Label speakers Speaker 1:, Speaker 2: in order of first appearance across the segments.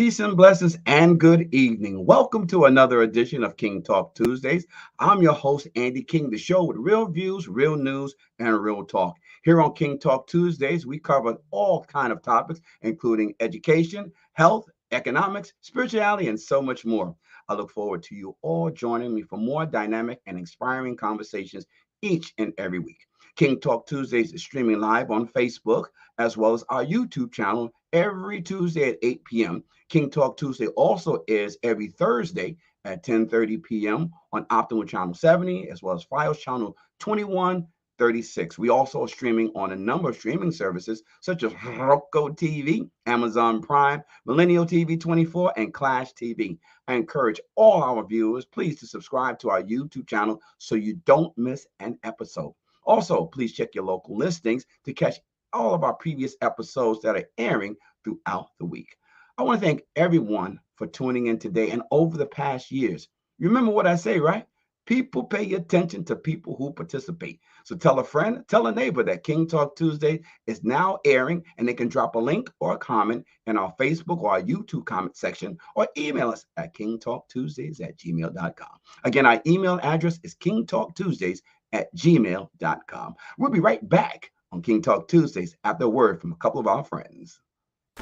Speaker 1: Peace and blessings and good evening. Welcome to another edition of King Talk Tuesdays. I'm your host, Andy King, the show with real views, real news, and real talk. Here on King Talk Tuesdays, we cover all kind of topics, including education, health, economics, spirituality, and so much more. I look forward to you all joining me for more dynamic and inspiring conversations each and every week. King Talk Tuesdays is streaming live on Facebook as well as our YouTube channel every Tuesday at 8 p.m. King Talk Tuesday also is every Thursday at 10:30 p.m. on Optimal Channel 70 as well as Fios Channel 2136. We also are streaming on a number of streaming services such as Roku TV, Amazon Prime, Millennial TV 24, and Clash TV. I encourage all our viewers, please, to subscribe to our YouTube channel so you don't miss an episode. Also, please check your local listings to catch all of our previous episodes that are airing throughout the week. I want to thank everyone for tuning in today and over the past years. Remember what I say, right? People pay attention to people who participate. So tell a friend, tell a neighbor that King Talk Tuesday is now airing, and they can drop a link or a comment in our Facebook or our YouTube comment section, or email us at kingtalktuesdays@gmail.com. Again, our email address is kingtalktuesdays@gmail.com. We'll be right back on King Talk Tuesdays after a word from a couple of our friends.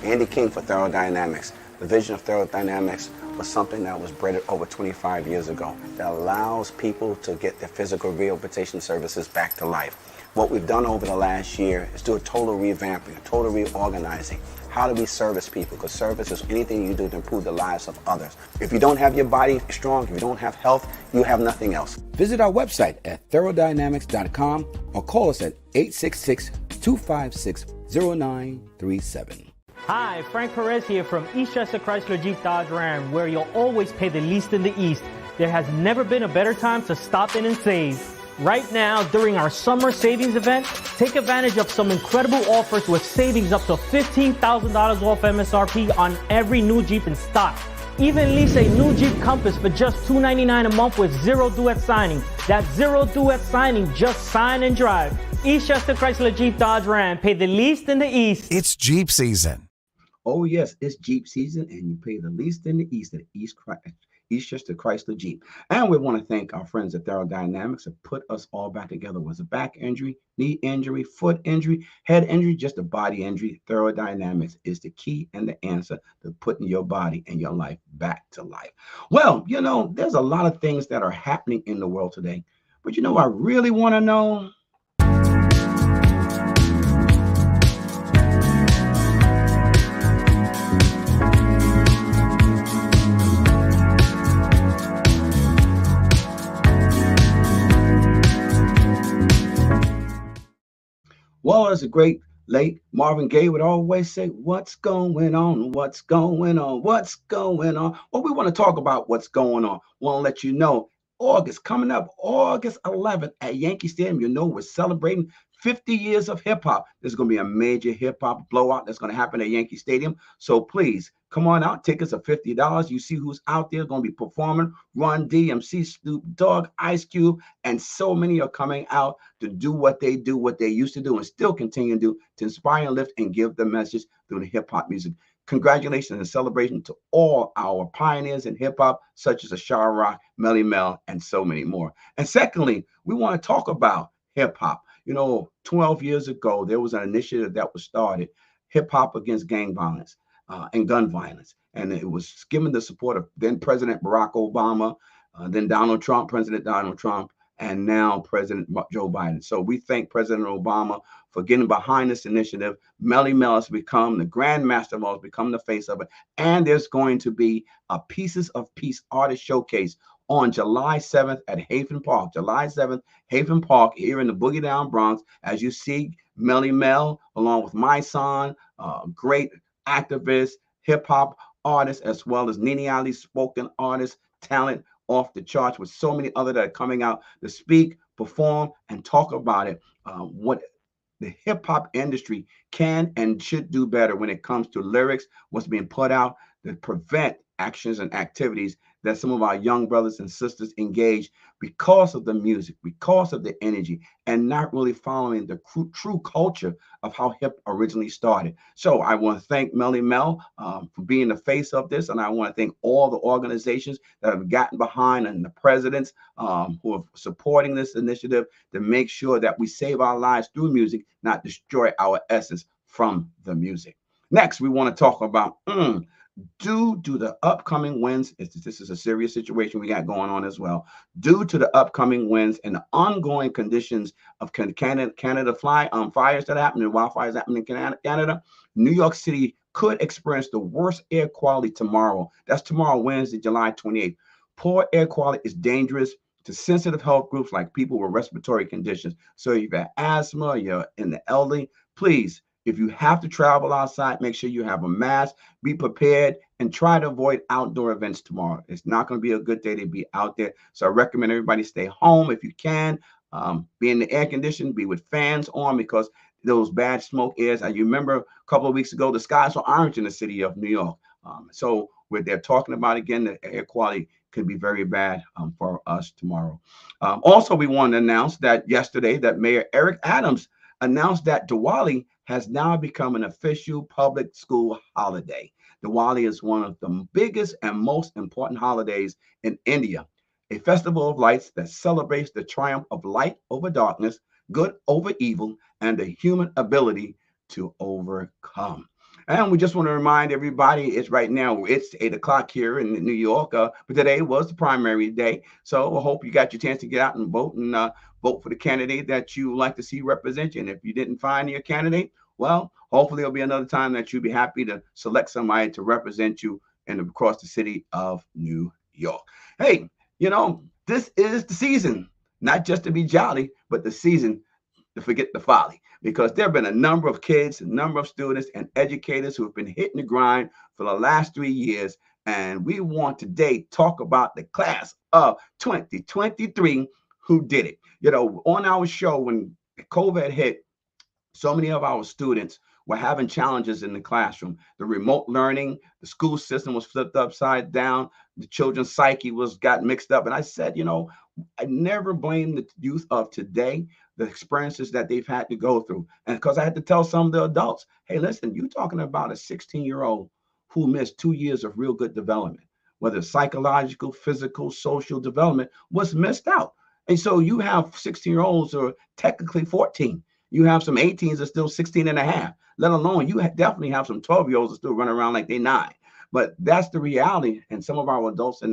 Speaker 1: Andy King for Thorough Dynamics. The vision of Thorough Dynamics was something that was bred over 25 years ago that allows people to get their physical rehabilitation services back to life. What we've done over the last year is do a total revamping, a total reorganizing. How do we service people? Because service is anything you do to improve the lives of others. If you don't have your body strong, if you don't have health, you have nothing else. Visit our website at thoroughDynamics.com or call us at 866-256-0937.
Speaker 2: Hi, Frank Perez here from Eastchester Chrysler Jeep Dodge Ram, where you'll always pay the least in the East. There has never been a better time to stop in and save. Right now, during our summer savings event, take advantage of some incredible offers with savings up to $15,000 off MSRP on every new Jeep in stock. Even lease a new Jeep Compass for just $299 a month with zero due at signing. That's zero due at signing, just sign and drive. Eastchester Chrysler Jeep Dodge Ram, pay the least in the East.
Speaker 3: It's Jeep season.
Speaker 1: Oh, yes, it's Jeep season, and you pay the least in the East at Eastchester Chrysler Jeep. And we want to thank our friends at Thorough Dynamics that put us all back together. Was a back injury, knee injury, foot injury, head injury, just a body injury. Thorough Dynamics is the key and the answer to putting your body and your life back to life. Well, there's a lot of things that are happening in the world today. But I really want to know. Well, as a great late Marvin Gaye would always say, what's going on? What's going on? What's going on? Well, we want to talk about what's going on. We want to let you know August coming up, August 11th at Yankee Stadium. We're celebrating 50 years of hip hop. There's going to be a major hip hop blowout that's going to happen at Yankee Stadium. So please come on out. Tickets are $50. You see who's out there going to be performing. Run DMC, Snoop Dogg, Ice Cube, and so many are coming out to do what they do, what they used to do, and still continue to do, to inspire and lift and give the message through the hip hop music. Congratulations and celebration to all our pioneers in hip hop, such as Ashara Rock, Melly Mel, and so many more. And secondly, we want to talk about hip hop. 12 years ago, there was an initiative that was started, Hip Hop Against Gang Violence and Gun Violence. And it was given the support of then President Barack Obama, then President Donald Trump, and now President Joe Biden. So we thank President Obama for getting behind this initiative. Melly Mel has become the Grandmaster Mel, has become the face of it. And there's going to be a Pieces of Peace artist showcase on July 7th at Haven Park. July 7th, Haven Park, here in the Boogie Down Bronx. As you see, Melly Mel, along with my son, great activist, hip-hop artist, as well as Nene Ali, spoken artist, talent off the charts, with so many other that are coming out to speak, perform, and talk about it. What the hip-hop industry can and should do better when it comes to lyrics, what's being put out to prevent actions and activities that some of our young brothers and sisters engage because of the music, because of the energy, and not really following the true culture of how hip originally started. So I want to thank Melly Mel for being the face of this, and I want to thank all the organizations that have gotten behind and the presidents who are supporting this initiative to make sure that we save our lives through music, not destroy our essence from the music. Next, we want to talk about due to the upcoming winds. This is a serious situation we got going on as well. Due to the upcoming winds and the ongoing conditions of Canada fires that happen, and wildfires happening in Canada, New York City could experience the worst air quality tomorrow. That's tomorrow, Wednesday, July 28th. Poor air quality is dangerous to sensitive health groups like people with respiratory conditions. So if you've got asthma, you're in the elderly, please, if you have to travel outside, make sure you have a mask, be prepared, and try to avoid outdoor events tomorrow. It's not going to be a good day to be out there. So I recommend everybody stay home if you can. Be in the air conditioning, be with fans on, because those bad smoke airs. You remember a couple of weeks ago, the skies were orange in the city of New York. So where they're talking about again, the air quality could be very bad for us tomorrow. Also, we want to announce that yesterday that Mayor Eric Adams announced that Diwali has now become an official public school holiday. Diwali is one of the biggest and most important holidays in India, a festival of lights that celebrates the triumph of light over darkness, good over evil, and the human ability to overcome. And we just want to remind everybody, it's 8 o'clock here in New York, but today was the primary day. So I hope you got your chance to get out and vote for the candidate that you like to see represent you. And if you didn't find your candidate, well, hopefully there'll be another time that you'll be happy to select somebody to represent you across the city of New York. Hey, this is the season, not just to be jolly, but the season to forget the folly, because there have been a number of kids, a number of students and educators who have been hitting the grind for the last 3 years. And we want today talk about the class of 2023 who did it. On our show, when COVID hit, so many of our students were having challenges in the classroom. The remote learning, the school system was flipped upside down. The children's psyche got mixed up. And I said, I never blame the youth of today, the experiences that they've had to go through. And because I had to tell some of the adults, hey, listen, you're talking about a 16-year-old who missed 2 years of real good development, whether psychological, physical, social development was missed out. And so you have 16-year-olds who are technically 14. You have some 18s that are still 16 and a half, let alone you definitely have some 12-year-olds that still running around like they're 9. But that's the reality. And some of our adults in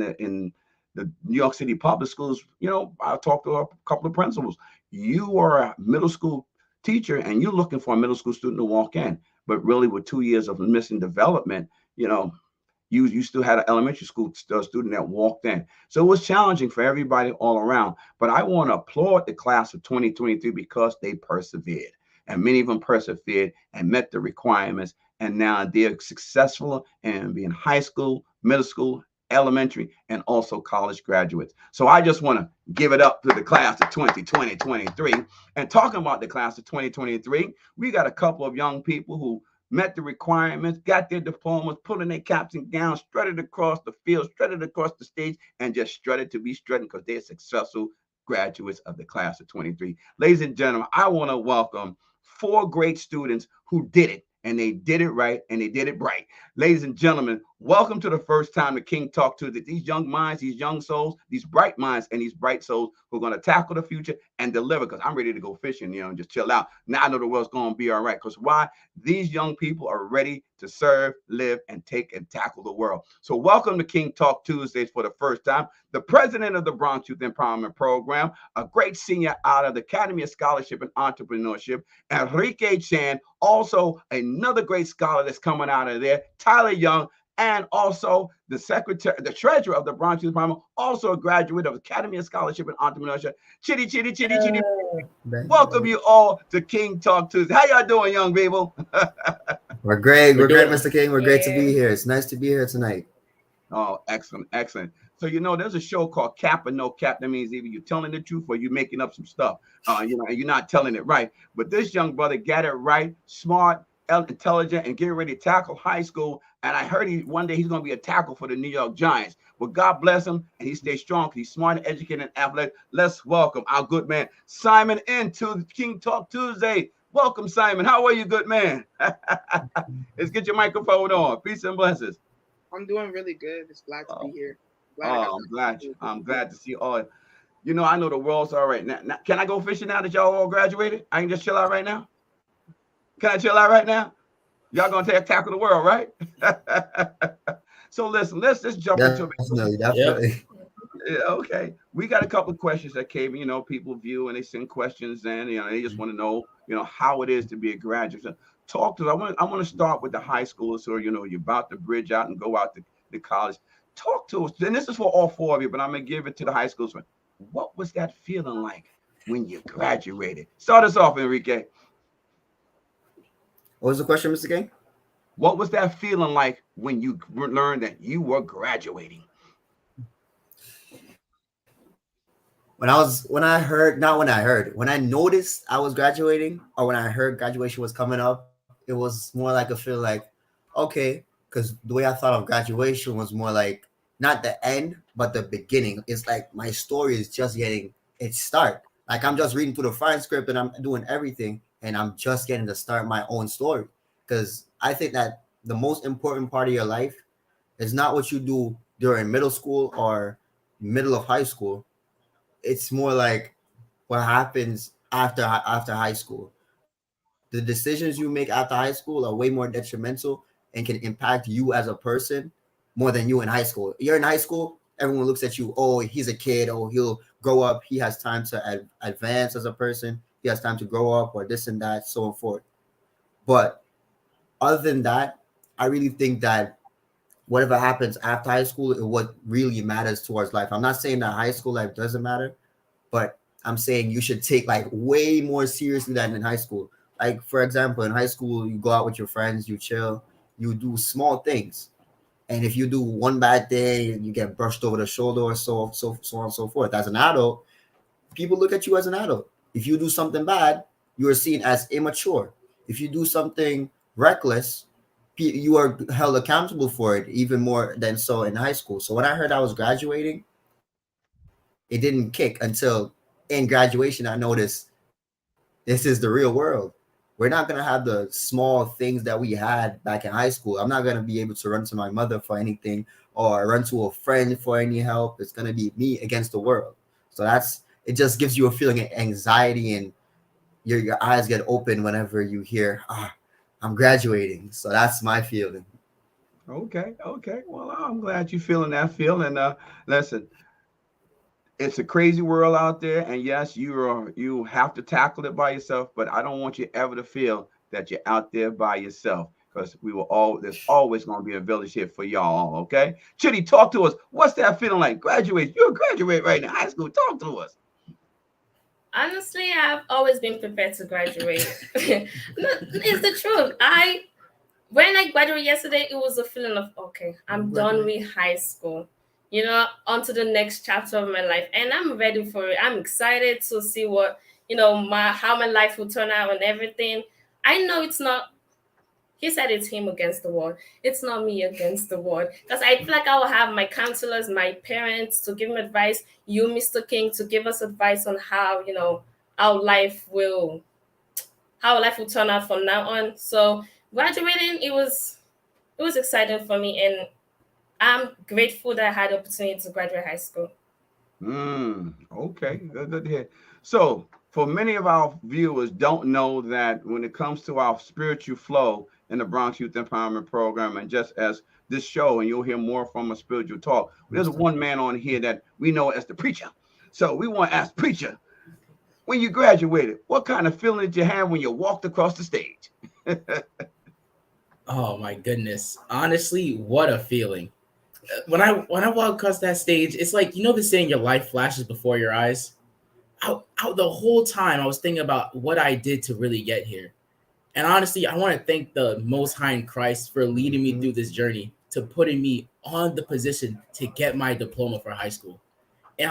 Speaker 1: the New York City public schools, I talked to a couple of principals. You are a middle school teacher and you're looking for a middle school student to walk in, but really with 2 years of missing development, you still had an elementary school student that walked in. So it was challenging for everybody all around. But I want to applaud the class of 2023 because they persevered. And many of them persevered and met the requirements. And now they're successful in being high school, middle school, elementary, and also college graduates. So I just want to give it up to the class of 2023. And talking about the class of 2023, we got a couple of young people who met the requirements, got their diplomas, pulling their caps and gowns, strutted across the field, strutted across the stage, and just strutted to be strutting because they're successful graduates of the class of 23. Ladies and gentlemen, I want to welcome 4 great students who did it. And they did it right, and they did it bright. Ladies and gentlemen, welcome to the first time the King Talk to these young minds, these young souls, these bright minds, and these bright souls who are going to tackle the future and deliver. Because I'm ready to go fishing, and just chill out. Now I know the world's going to be all right. Because why? These young people are ready to serve, live, and take and tackle the world. So welcome to King Talk Tuesdays for the first time. The president of the Bronx Youth Empowerment Program, a great senior out of the Academy of Scholarship and Entrepreneurship, Enrique Chan, also another great scholar that's coming out of there, Tyler Young, and also the treasurer of the Bronx Youth Empowerment, also a graduate of Academy of Scholarship and Entrepreneurship, Chitty. Welcome you all to King Talk Tuesday. How y'all doing, young people?
Speaker 3: We're great. We're great, Mr. King. We're great to be here. It's nice to be here tonight.
Speaker 1: Oh, excellent. So, there's a show called Cap or No Cap. That means either you're telling the truth or you're making up some stuff. And you're not telling it right. But this young brother got it right, smart, intelligent, and getting ready to tackle high school And I heard one day he's going to be a tackle for the New York Giants. Well, God bless him, and he stays strong because he's smart and educated and athletic. Let's welcome our good man, Simon, into King Talk Tuesday. Welcome, Simon. How are you, good man? Let's get your microphone on. Peace and blessings.
Speaker 4: I'm doing really good. Just glad to be here.
Speaker 1: I'm glad to see all. You know, I know the world's all right now. Can I go fishing now that y'all all graduated? I can just chill out right now. Can I chill out right now? Y'all gonna tackle the world, right? So listen, let's just jump into it.
Speaker 3: Definitely.
Speaker 1: Yeah, okay. We got a couple of questions that came. You know, people view and they send questions, and they just want to know, how it is to be a graduate. So talk to us. I want to start with the high schoolers, or you're about to bridge out and go out to college. Talk to us, and this is for all four of you, but I'm gonna give it to the high schoolers. What was that feeling like when you graduated? Start us off, Enrique.
Speaker 3: What was the question, Mr. King?
Speaker 1: What was that feeling like when you learned that you were graduating?
Speaker 3: When I noticed I was graduating, or when I heard graduation was coming up, it was more like a feel like, okay, because the way I thought of graduation was more like not the end, but the beginning. It's like my story is just getting its start. Like I'm just reading through the fine script and I'm doing everything, and I'm just getting to start my own story. Because I think that the most important part of your life is not what you do during middle school or middle of high school. It's more like what happens after high school. The decisions you make after high school are way more detrimental and can impact you as a person more than you in high school. You're in high school, everyone looks at you, oh, he's a kid, oh, he'll grow up, he has time to advance as a person, he has time to grow up, or this and that, so on forth. But other than that, I really think that whatever happens after high school is what really matters towards life. I'm not saying that high school life doesn't matter, but I'm saying you should take like way more seriously than in high school. Like, for example, in high school, you go out with your friends, you chill, you do small things. And if you do one bad thing, you get brushed over the shoulder or so on and so forth. As an adult, people look at you as an adult. If you do something bad, you are seen as immature. If you do something reckless, you are held accountable for it even more than so in high school. So when I heard I was graduating, it didn't kick until in graduation I noticed this is the real world. We're not going to have the small things that we had back in high school. I'm not going to be able to run to my mother for anything or run to a friend for any help. It's going to be me against the world. So it just gives you a feeling of anxiety, and your eyes get open whenever you hear, I'm graduating. So that's my feeling.
Speaker 1: Okay. Well, I'm glad you're feeling that feeling. Listen, it's a crazy world out there, and yes, you have to tackle it by yourself. But I don't want you ever to feel that you're out there by yourself, because there's always going to be a village here for y'all. Okay, Chitty, talk to us. What's that feeling like? Graduate? You're a graduate right now, high school. Talk to us.
Speaker 5: Honestly, I've always been prepared to graduate. It's the truth. When I graduated yesterday, it was a feeling of, okay, I'm done with high school. On to the next chapter of my life. And I'm ready for it. I'm excited to see what, how my life will turn out and everything. I know it's not, he said it's him against the world. It's not me against the world. Because I feel like I will have my counselors, my parents to give me advice, you, Mr. King, to give us advice on how, how life will turn out from now on. So graduating, it was exciting for me, and I'm grateful that I had the opportunity to graduate high school.
Speaker 1: Okay, good to hear. So, for many of our viewers don't know that when it comes to our spiritual flow in the Bronx Youth Empowerment Program, and just as this show, and you'll hear more from a spiritual talk, there's one man on here that we know as the preacher. So we want to ask preacher, when you graduated, what kind of feeling did you have when you walked across the stage?
Speaker 6: Oh my goodness. Honestly, what a feeling. When I walk across that stage, it's like, the saying, your life flashes before your eyes. The whole time I was thinking about what I did to really get here. And honestly, I want to thank the Most High in Christ for leading me through this journey, to putting me on the position to get my diploma for high school. And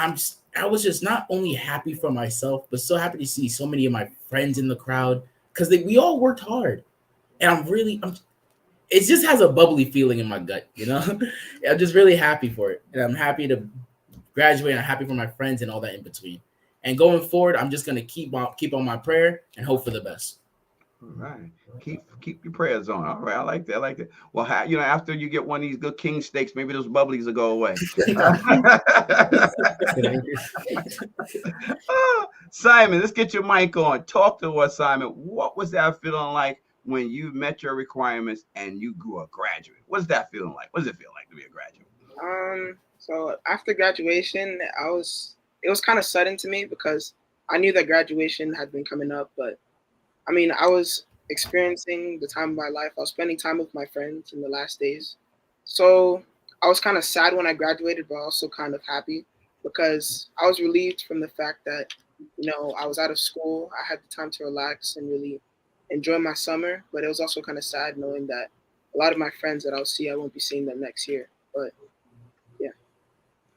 Speaker 6: I was just not only happy for myself, but so happy to see so many of my friends in the crowd, because we all worked hard. And it just has a bubbly feeling in my gut, you know. I'm just really happy for it, and I'm happy to graduate. I'm happy for my friends and all that in between. And going forward, I'm just gonna keep on my prayer and hope for the best.
Speaker 1: All right. Keep your prayers on. All right. I like that. I like that. Well, after you get one of these good king steaks, maybe those bubblies will go away. Simon, let's get your mic on. Talk to us, Simon. What was that feeling like when you met your requirements and you grew a graduate? What's that feeling like? What does it feel like to be a graduate?
Speaker 4: So after graduation, it was kind of sudden to me because I knew that graduation had been coming up, but I mean, I was experiencing the time of my life. I was spending time with my friends in the last days. So I was kind of sad when I graduated, but also kind of happy because I was relieved from the fact that, I was out of school. I had the time to relax and really enjoy my summer, but it was also kind of sad knowing that a lot of my friends that I'll see, I won't be seeing them next year. But yeah.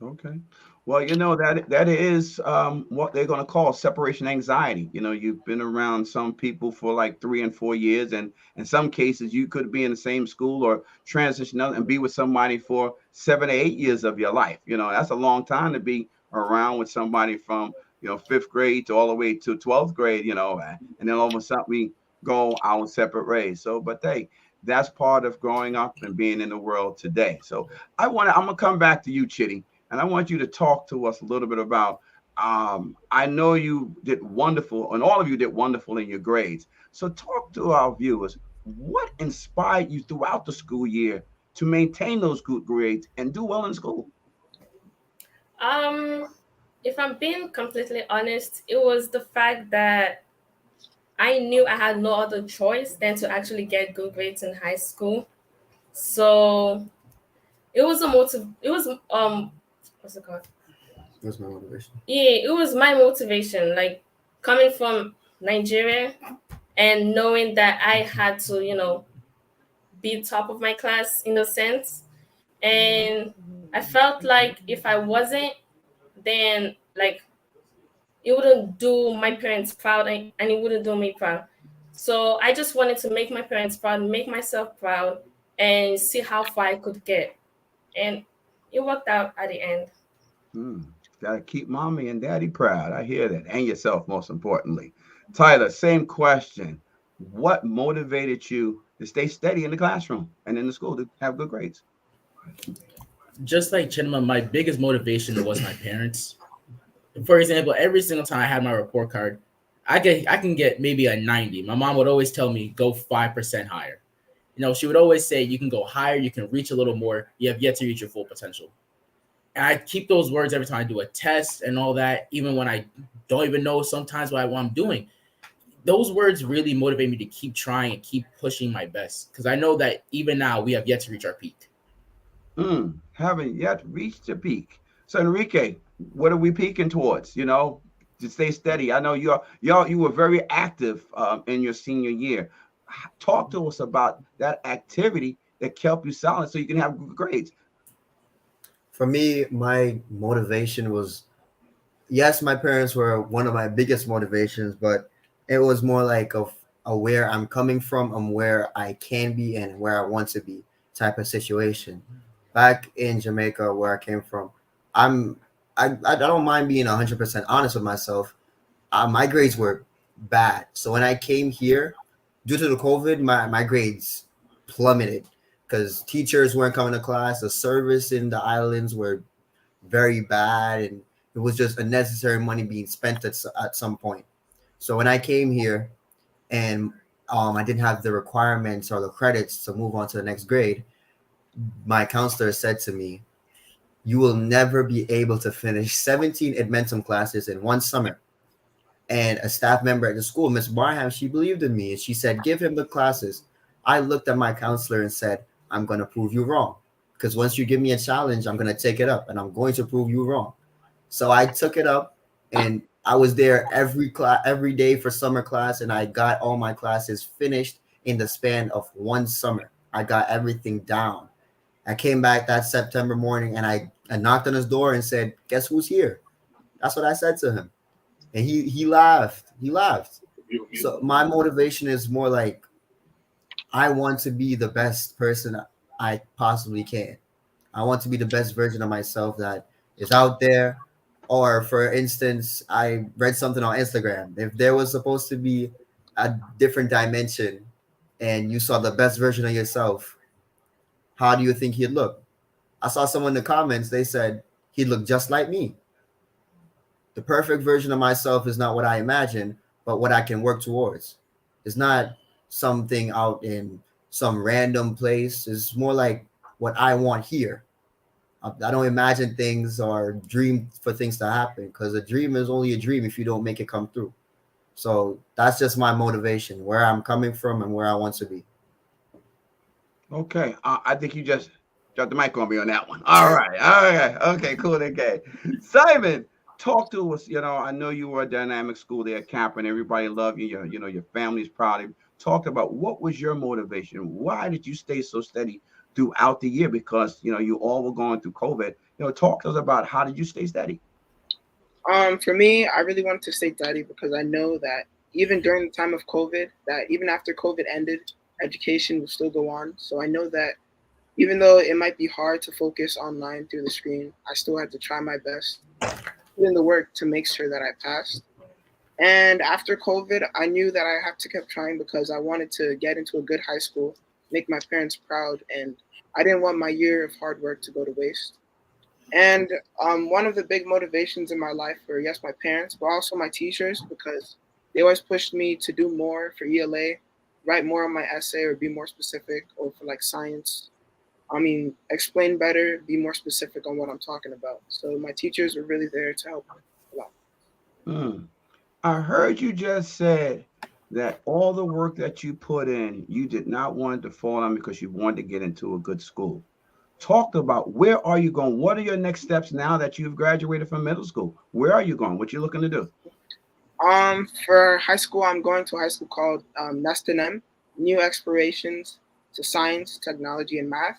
Speaker 1: Okay. Well, that is what they're going to call separation anxiety. You've been around some people for like 3 and 4 years, and in some cases you could be in the same school or transition out and be with somebody for 7 or 8 years of your life. That's a long time to be around with somebody from 5th grade to all the way to 12th grade. And then all of a sudden we go our separate ways. So, but that's part of growing up and being in the world today. So I'm gonna come back to you, Chitty. And I want you to talk to us a little bit about, I know you did wonderful, and all of you did wonderful in your grades. So talk to our viewers. What inspired you throughout the school year to maintain those good grades and do well in school?
Speaker 5: If I'm being completely honest, it was the fact that I knew I had no other choice than to actually get good grades in high school. So it was what's it called?
Speaker 3: It was my motivation.
Speaker 5: Yeah, it was my motivation. Like coming from Nigeria and knowing that I had to, be top of my class in a sense. And I felt like if I wasn't, then like it wouldn't do my parents proud and it wouldn't do me proud. So I just wanted to make my parents proud, make myself proud, and see how far I could get. And it worked out at the end.
Speaker 1: Gotta keep mommy and daddy proud. I hear that. And yourself, most importantly. Tyler, same question. What motivated you to stay steady in the classroom and in the school to have good grades?
Speaker 6: Just like Chinma, my biggest motivation was my parents. For example, every single time I had my report card, I can get maybe a 90. My mom would always tell me, go 5% higher. She would always say, you can go higher, you can reach a little more, you have yet to reach your full potential. And I keep those words every time I do a test and all that, even when I don't even know sometimes what I'm doing. Those words really motivate me to keep trying and keep pushing my best, because I know that even now we have yet to reach our peak.
Speaker 1: Haven't yet reached the peak. So Enrique, what are we peaking towards? To stay steady. I know you were very active in your senior year. Talk to us about that activity that kept you solid so you can have good grades.
Speaker 3: For me, my motivation was, yes, my parents were one of my biggest motivations, but it was more like of where I'm coming from and where I can be and where I want to be type of situation. Back in Jamaica, where I came from, I don't mind being 100% honest with myself. My grades were bad. So when I came here, due to the COVID, my grades plummeted because teachers weren't coming to class. The service in the islands were very bad, and it was just unnecessary money being spent at some point. So when I came here and I didn't have the requirements or the credits to move on to the next grade, my counselor said to me, you will never be able to finish 17 Edmentum classes in one summer. And a staff member at the school, Miss Barham, she believed in me and she said, give him the classes. I looked at my counselor and said, I'm going to prove you wrong. Because once you give me a challenge, I'm going to take it up and I'm going to prove you wrong. So I took it up and I was there every day for summer class, and I got all my classes finished in the span of one summer. I got everything down. I came back that September morning and I knocked on his door and said, guess who's here? That's what I said to him. And he laughed. So my motivation is more like I want to be the best person I possibly can. I want to be the best version of myself that is out there. Or for instance, I read something on Instagram. If there was supposed to be a different dimension and you saw the best version of yourself, how do you think he'd look? I saw someone in the comments, they said he'd look just like me. The perfect version of myself is not what I imagine, but what I can work towards. It's not something out in some random place. It's more like what I want here. I don't imagine things or dream for things to happen, because a dream is only a dream if you don't make it come through. So that's just my motivation, where I'm coming from and where I want to be.
Speaker 1: Okay, I think you just dropped the mic on me on that one. All right, okay, cool. Okay, Simon, talk to us. I know you were a dynamic school there at Camp, and everybody loved you. Your family's proud of you. Talk about what was your motivation. Why did you stay so steady throughout the year? Because you all were going through COVID. Talk to us about how did you stay steady.
Speaker 4: For me, I really wanted to stay steady because I know that even during the time of COVID, that even after COVID ended, education will still go on. So I know that even though it might be hard to focus online through the screen, I still had to try my best, put in the work to make sure that I passed. And after COVID, I knew that I have to keep trying because I wanted to get into a good high school, make my parents proud, and I didn't want my year of hard work to go to waste. And one of the big motivations in my life were, yes, my parents, but also my teachers, because they always pushed me to do more for ELA, write more on my essay or be more specific, or for like science. Explain better, be more specific on what I'm talking about. So my teachers were really there to help me a lot.
Speaker 1: I heard you just said that all the work that you put in, you did not want to fall on because you wanted to get into a good school. Talk about where are you going? What are your next steps now that you've graduated from middle school? Where are you going? What you looking to do?
Speaker 4: For high school, I'm going to a high school called Nest&M, New Explorations to Science, Technology, and Math.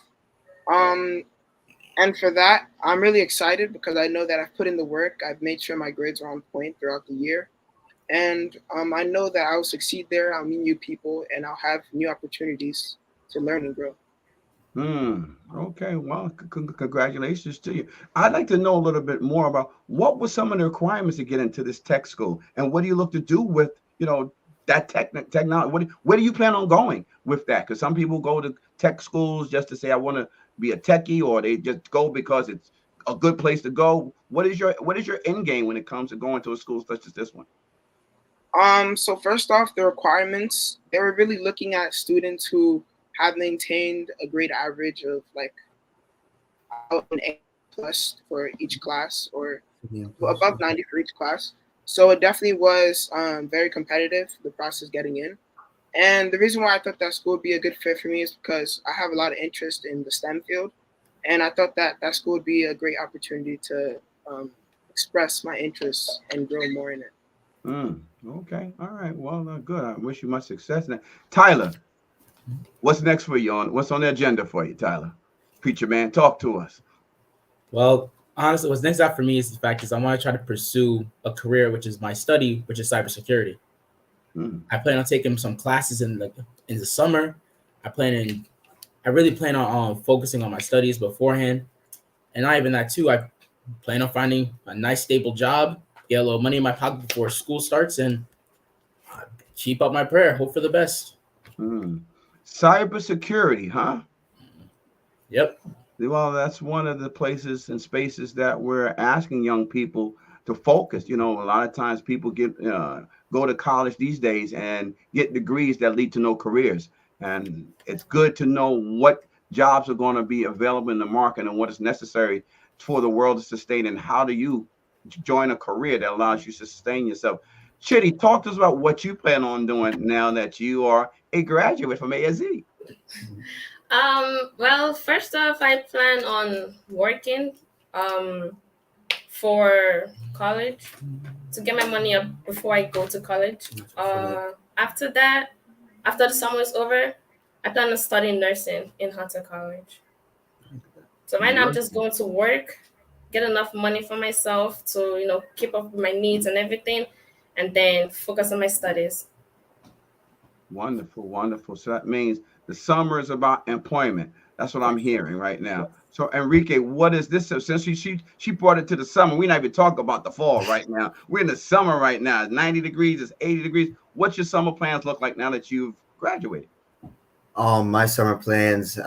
Speaker 4: And for that, I'm really excited because I know that I've put in the work. I've made sure my grades are on point throughout the year. And I know that I will succeed there. I'll meet new people and I'll have new opportunities to learn and grow.
Speaker 1: Okay. Well, congratulations to you. I'd like to know a little bit more about what were some of the requirements to get into this tech school, and what do you look to do with, that technology? Where do you plan on going with that? Because some people go to tech schools just to say, I want to be a techie, or they just go because it's a good place to go. What is your end game when it comes to going to a school such as this one?
Speaker 4: So first off, the requirements, they were really looking at students who have maintained a grade average of like an A plus for each class, or above 90 for each class. So it definitely was very competitive, the process getting in. And the reason why I thought that school would be a good fit for me is because I have a lot of interest in the STEM field. And I thought that that school would be a great opportunity to express my interests and grow more in it.
Speaker 1: Okay. All right. Well, good. I wish you much success. Now, Tyler, what's next for you? What's on the agenda for you, Tyler? Preacher man, talk to us.
Speaker 6: Well, honestly, what's next up for me is the fact is I want to try to pursue a career, which is my study, which is cybersecurity. I plan on taking some classes in the summer. I really plan on focusing on my studies beforehand, and not even that too. I plan on finding a nice stable job, get a little money in my pocket before school starts, and keep up my prayer. Hope for the best.
Speaker 1: Cybersecurity, huh?
Speaker 6: Yep.
Speaker 1: Well, that's one of the places and spaces that we're asking young people to focus. A lot of times people go to college these days and get degrees that lead to no careers. And it's good to know what jobs are going to be available in the market and what is necessary for the world to sustain, and how do you join a career that allows you to sustain yourself. Chitty, talk to us about what you plan on doing now that you are a graduate from ASE.
Speaker 5: Well, first off, I plan on working for college to get my money up before I go to college. After that, after the summer is over, I plan on studying nursing in Hunter College. So right now I'm just going to work, get enough money for myself to, keep up with my needs and everything, and then focus on my studies.
Speaker 1: Wonderful, wonderful. So that means the summer is about employment. That's what I'm hearing right now. So Enrique, what is this? So since she brought it to the summer, we're not even talking about the fall right now. We're in the summer right now. It's 90 degrees, it's 80 degrees. What's your summer plans look like now that you've graduated?
Speaker 3: My summer plans.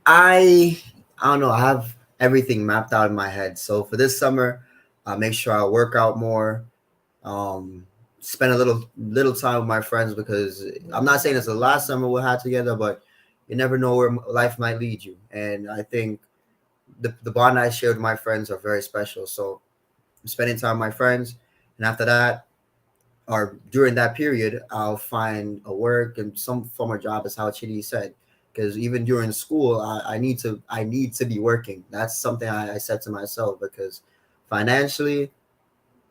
Speaker 3: I don't know. I have everything mapped out in my head. So for this summer, I make sure I work out more. Spend a little time with my friends, because I'm not saying it's the last summer we'll have together, but you never know where life might lead you. And I think the bond I share with my friends are very special. So I'm spending time with my friends, and after that, or during that period, I'll find a work and some form of job, as how Chidi said. Because even during school, I need to be working. That's something I said to myself, because financially,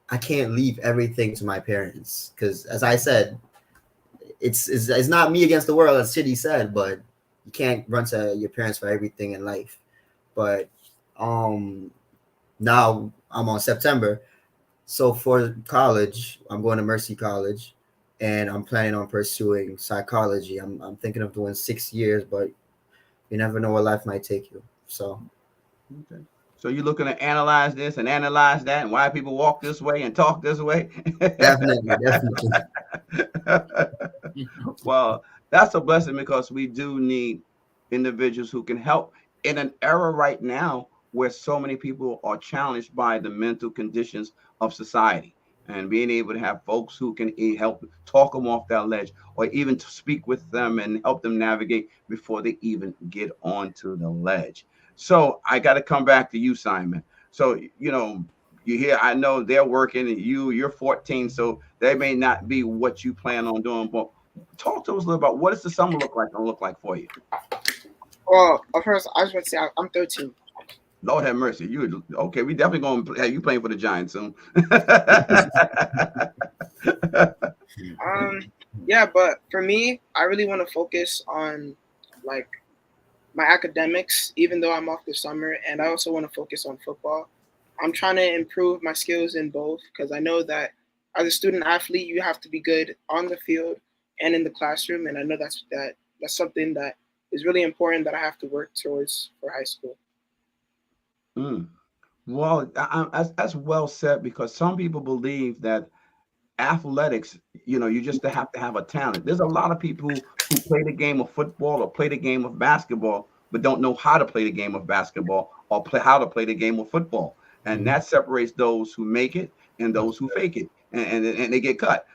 Speaker 3: I can't leave everything to my parents. Because as I said, it's not me against the world, as Chidi said, but you can't run to your parents for everything in life. But now I'm on September. So for college, I'm going to Mercy College, and I'm planning on pursuing psychology. I'm thinking of doing 6 years, but you never know where life might take you. So,
Speaker 1: okay. So you're looking to analyze this and analyze that, and why people walk this way and talk this way.
Speaker 3: definitely.
Speaker 1: Well, that's a blessing, because we do need individuals who can help in an era right now where so many people are challenged by the mental conditions of society, and being able to have folks who can help talk them off that ledge, or even to speak with them and help them navigate before they even get onto the ledge. So I got to come back to you, Simon. So, you hear, I know they're working, and you're 14, so they may not be what you plan on doing, but talk to us a little about what does the summer look like for you?
Speaker 4: Well, first, I just want to say I'm 13.
Speaker 1: Lord have mercy. You okay? We definitely going to have you playing for the Giants soon.
Speaker 4: Yeah, but for me, I really want to focus on like my academics, even though I'm off this summer, and I also want to focus on football. I'm trying to improve my skills in both, because I know that as a student athlete, you have to be good on the field and in the classroom, and I know that's something that is really important that I have to work towards for high school.
Speaker 1: Well, that's well said, because some people believe that athletics, you just have to have a talent. There's a lot of people who play the game of football or play the game of basketball, but don't know how to play the game of basketball or how to play the game of football. And that separates those who make it and those who fake it, and they get cut.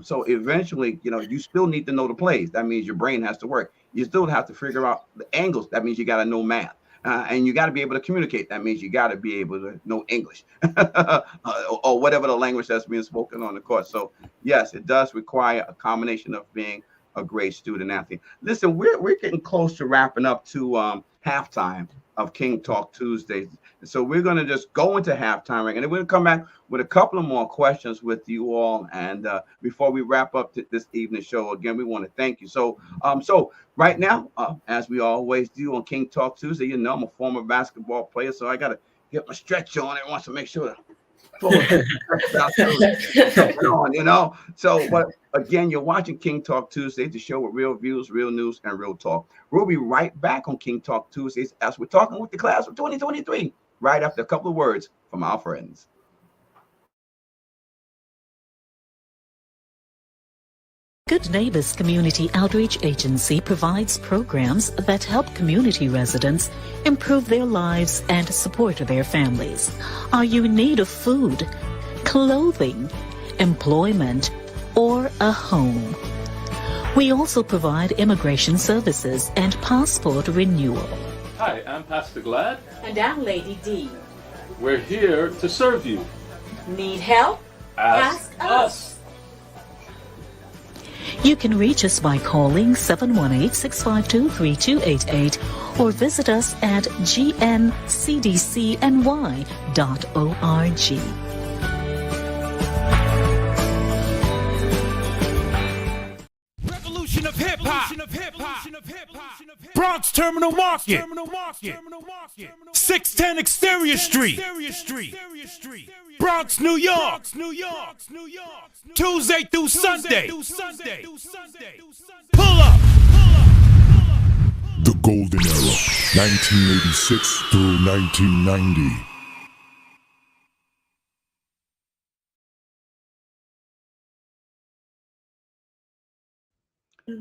Speaker 1: So eventually, you still need to know the plays. That means your brain has to work. You still have to figure out the angles. That means you got to know math. And you got to be able to communicate. That means you got to be able to know English or whatever the language that's being spoken on the court. So, yes, it does require a combination of being a great student athlete. Listen, we're getting close to wrapping up to halftime of King Talk Tuesdays. So we're going to just go into halftime, and then we'll come back with a couple of more questions with you all. And before we wrap up this evening show, again, we want to thank you. So right now, as we always do on King Talk Tuesday, I'm a former basketball player, so I got to get my stretch on. I want to make sure So, but again, you're watching King Talk Tuesdays, the show with real views, real news, and real talk. We'll be right back on King Talk Tuesdays as we're talking with the class of 2023, right after a couple of words from our friends.
Speaker 7: Good Neighbors Community Outreach Agency provides programs that help community residents improve their lives and support their families. Are you in need of food, clothing, employment, or a home? We also provide immigration services and passport renewal.
Speaker 8: Hi, I'm Pastor Glad.
Speaker 9: And I'm Lady D.
Speaker 8: We're here to serve you.
Speaker 9: Need help?
Speaker 8: Ask us.
Speaker 7: You can reach us by calling 718-652-3288 or visit us at gncdcny.org.
Speaker 10: Revolution of hip hop. Bronx Terminal Market, 610 Exterior Street, Bronx, New York, Tuesday through Sunday. Pull up.
Speaker 11: The Golden Era, 1986 through 1990.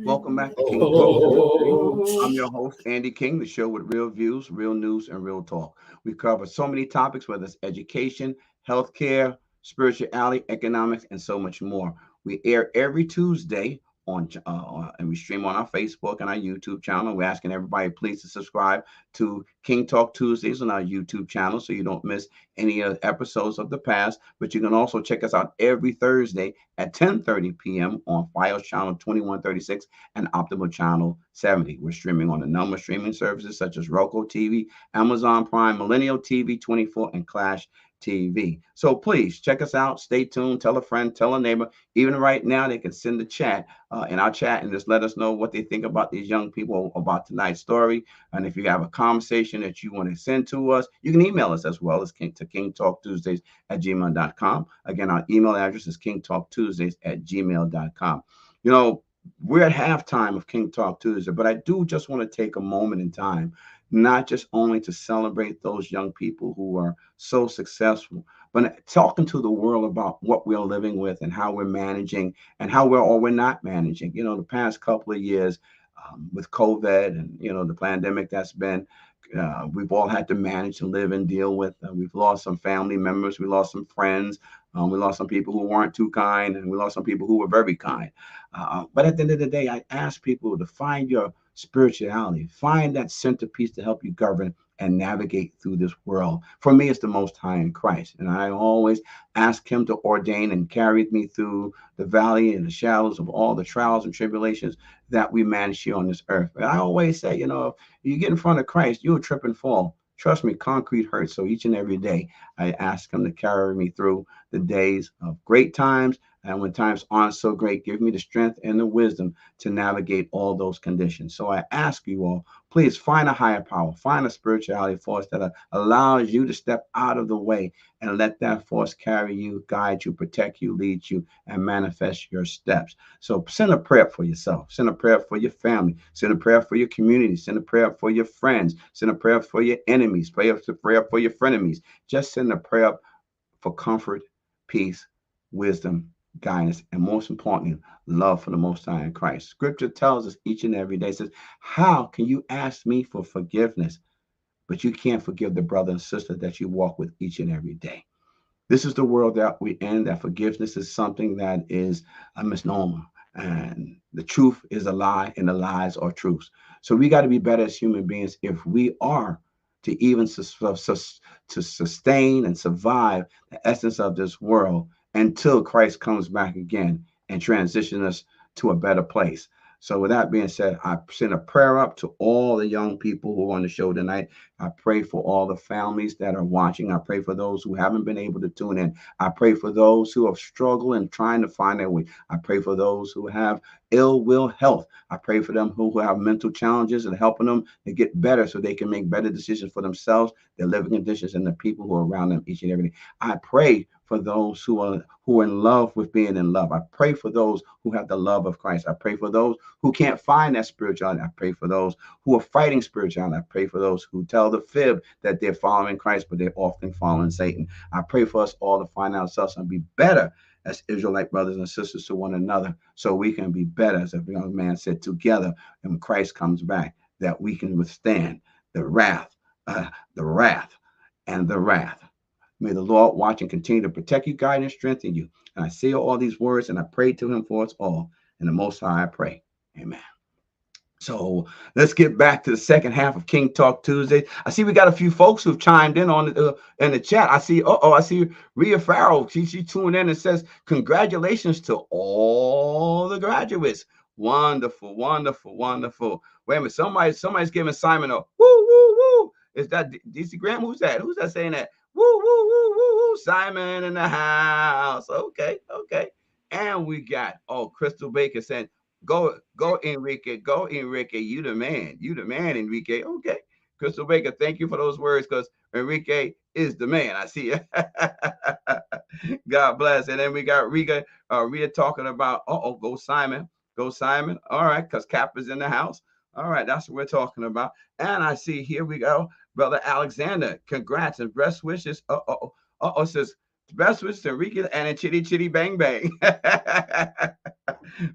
Speaker 1: Welcome back to King Talk. I'm your host, Andy King, the show with real views, real news, and real talk. We cover so many topics, whether it's education, healthcare, spirituality, economics, and so much more. We air every Tuesday and we stream on our Facebook and our YouTube channel. We're asking everybody please to subscribe to King Talk Tuesdays on our YouTube channel so you don't miss any episodes of the past. But you can also check us out every Thursday at 10:30 p.m. on Fios Channel 2136 and Optimal Channel 70. We're streaming on a number of streaming services such as Roku TV, Amazon Prime, Millennial TV 24, and Clash TV. So please check us out. Stay tuned. Tell a friend, tell a neighbor. Even right now, they can send a chat in our chat and just let us know what they think about these young people, about tonight's story. And if you have a conversation that you want to send to us, you can email us as well as kingtalktuesdays@gmail.com. Again, our email address is kingtalktuesdays@gmail.com. You know, we're at halftime of King Talk Tuesday, but I do just want to take a moment in time, not just only to celebrate those young people who are so successful, but talking to the world about what we're living with and how we're managing and how we're not managing. You know, the past couple of years with COVID and, you know, the pandemic that's been, we've all had to manage and live and deal with. We've lost some family members. We lost some friends. We lost some people who weren't too kind, and we lost some people who were very kind. But at the end of the day, I ask people to find your spirituality, find that centerpiece to help you govern and navigate through this world. For me, it's the Most High in Christ. And I always ask him to ordain and carry me through the valley and the shadows of all the trials and tribulations that we manage here on this earth. But I always say, you know, if you get in front of Christ, you'll trip and fall. Trust me, concrete hurts. So each and every day, I ask him to carry me through the days of great times. And when times aren't so great, give me the strength and the wisdom to navigate all those conditions. So I ask you all, please find a higher power, find a spirituality force that allows you to step out of the way and let that force carry you, guide you, protect you, lead you, and manifest your steps. So send a prayer for yourself, send a prayer for your family, send a prayer for your community, send a prayer for your friends, send a prayer for your enemies, prayer for your frenemies. Just send a prayer for comfort, peace, wisdom, guidance, and most importantly, love for the Most High in Christ. Scripture tells us each and every day, says, how can you ask me for forgiveness, but you can't forgive the brother and sister that you walk with each and every day? This is the world that we in, that forgiveness is something that is a misnomer, and the truth is a lie, and the lies are truths. So we got to be better as human beings if we are to even to sustain and survive the essence of this world until Christ comes back again and transition us to a better place. So with that being said, I send a prayer up to all the young people who are on the show tonight. I pray for all the families that are watching. I pray for those who haven't been able to tune in. I pray for those who have struggled and trying to find their way. I pray for those who have ill will health. I pray for them who have mental challenges and helping them to get better so they can make better decisions for themselves, their living conditions, and the people who are around them each and every day. I pray for those who are in love with being in love. I pray for those who have the love of Christ. I pray for those who can't find that spirituality. I pray for those who are fighting spirituality. I pray for those who tell the fib that they're following Christ, but they're often following Satan. I pray for us all to find ourselves and be better as Israelite brothers and sisters to one another, so we can be better, as a young man said, together. And when Christ comes back, that we can withstand the wrath, and the wrath. May the Lord watch and continue to protect you, guide, and strengthen you. And I say all these words, and I pray to him for us all. In the Most High I pray. Amen. So let's get back to the second half of King Talk Tuesday. I see we got a few folks who've chimed in on in the chat. I see, I see Rhea Farrell. She tuned in and says, congratulations to all the graduates. Wonderful, wonderful, wonderful. Wait a minute, somebody's giving Simon a woo, woo, woo. Is that DC Graham? Who's that? Who's that saying that? Woo, woo, woo, woo, woo. Simon in the house. Okay, okay. And we got, Crystal Baker saying, Go, Enrique. Go, Enrique. You the man. You the man, Enrique. Okay. Crystal Baker, thank you for those words because Enrique is the man. I see it. God bless. And then we got Rita talking about, go Simon. Go Simon. All right, because Cap is in the house. All right, that's what we're talking about. And I see here we go, Brother Alexander. Congrats and best wishes. Says best wishes to Enrique and a chitty chitty bang bang.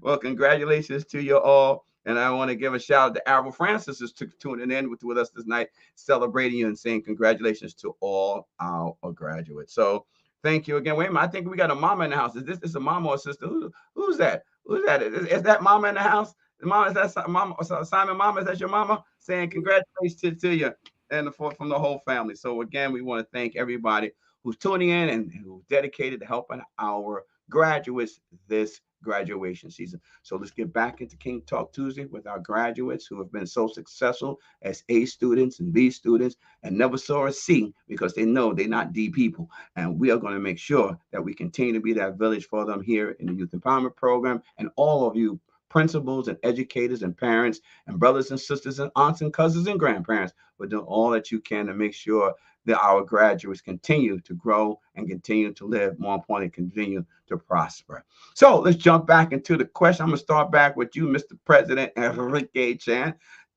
Speaker 1: Well, congratulations to you all. And I want to give a shout out to Arable Francis who's tuning in with us this night, celebrating you and saying congratulations to all our graduates. So thank you again. Wait a minute. I think we got a mama in the house. Is this a mama or sister? Who's that? Who's that? Is that mama in the house? Mama, is that mama? Simon, mama, is that your mama? Saying congratulations to you and from the whole family. So again, we want to thank everybody who's tuning in and who's dedicated to helping our graduates this graduation season. So let's get back into King Talk Tuesday with our graduates who have been so successful as A students and B students and never saw a C because they know they're not D people. And we are going to make sure that we continue to be that village for them here in the Youth Empowerment Program. And all of you principals and educators and parents and brothers and sisters and aunts and cousins and grandparents will do all that you can to make sure that our graduates continue to grow and continue to live, more importantly, continue to prosper. So let's jump back into the question. I'm going to start back with you, Mr. President Enrique Chan.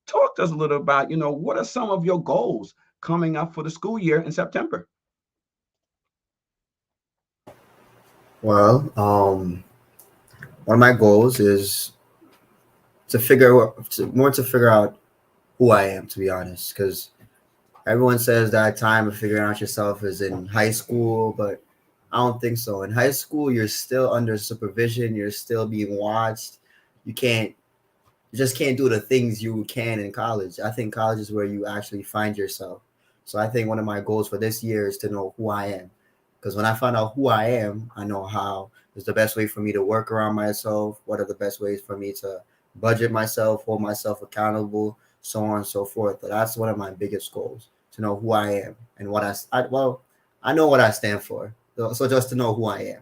Speaker 1: Talk to us a little about, what are some of your goals coming up for the school year in September?
Speaker 3: Well, one of my goals is to figure out who I am, to be honest, because everyone says that time of figuring out yourself is in high school, but I don't think so. In high school, you're still under supervision. You're still being watched. You just can't do the things you can in college. I think college is where you actually find yourself. So I think one of my goals for this year is to know who I am. Because when I find out who I am, I know how is the best way for me to work around myself. What are the best ways for me to budget myself, hold myself accountable, so on and so forth. But that's one of my biggest goals, to know who I am and what I know what I stand for. So just to know who I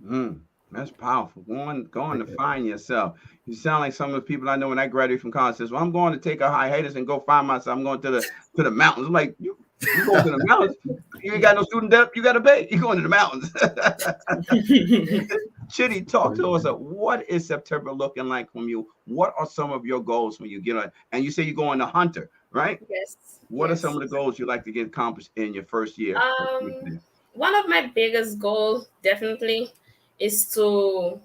Speaker 3: am.
Speaker 1: That's powerful. Going to find yourself. You sound like some of the people I know when I graduated from college says, well, I'm going to take a hiatus and go find myself. I'm going to the mountains. I'm like, you go to the mountains. You ain't got no student debt. You got to pay. You're going to the mountains. Chitty, talk to us. What is September looking like from you? What are some of your goals when you get on? And you say you're going to Hunter, right?
Speaker 5: Yes.
Speaker 1: What are some of the goals you'd like to get accomplished in your first year?
Speaker 5: One of my biggest goals definitely is to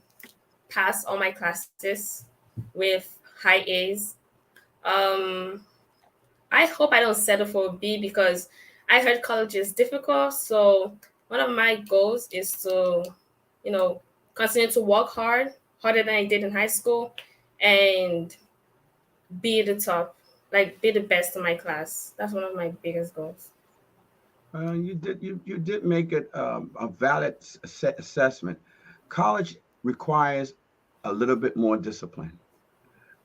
Speaker 5: pass all my classes with high A's. I hope I don't settle for a B because I heard college is difficult. So one of my goals is to, continue to work harder than I did in high school and be the top, be the best in my class. That's one of my biggest goals.
Speaker 1: You did make it a valid assessment. College requires a little bit more discipline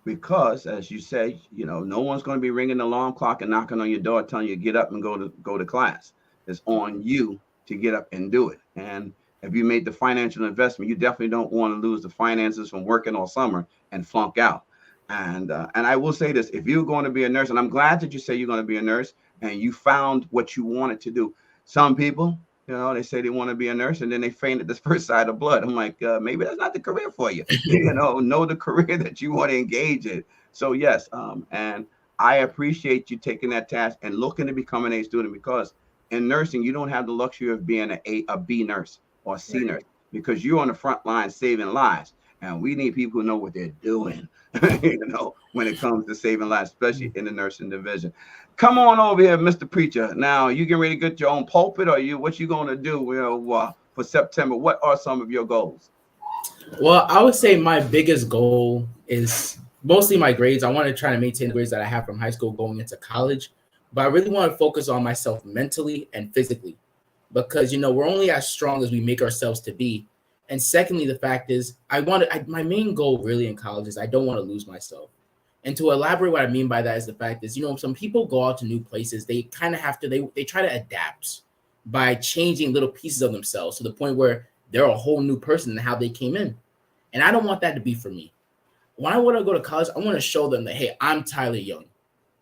Speaker 1: because, as you say, no one's going to be ringing the alarm clock and knocking on your door telling you to get up and go to class. It's on you to get up and do it. And if you made the financial investment, you definitely don't want to lose the finances from working all summer and flunk out. And I will say this: if you're going to be a nurse, and I'm glad that you say you're going to be a nurse and you found what you wanted to do. Some people, they say they want to be a nurse and then they faint at the first sight of blood. I'm like, maybe that's not the career for you. Know the career that you want to engage in. So yes, and I appreciate you taking that task and looking to become an A student, because in nursing, you don't have the luxury of being a B nurse or a C nurse, because you're on the front line saving lives. And we need people who know what they're doing, when it comes to saving lives, especially in the nursing division. Come on over here, Mr. Preacher. Now, you getting ready to get your own pulpit, or what you going to do for September? What are some of your goals?
Speaker 6: Well, I would say my biggest goal is mostly my grades. I want to try to maintain the grades that I have from high school going into college, but I really want to focus on myself mentally and physically, because, we're only as strong as we make ourselves to be. And secondly, the fact is, my main goal really in college is I don't want to lose myself. And to elaborate what I mean by that is the fact is, some people go out to new places. They kind of have to, they try to adapt by changing little pieces of themselves to the point where they're a whole new person than how they came in. And I don't want that to be for me. when I want to go to college, I want to show them that, hey, I'm Tyler Young,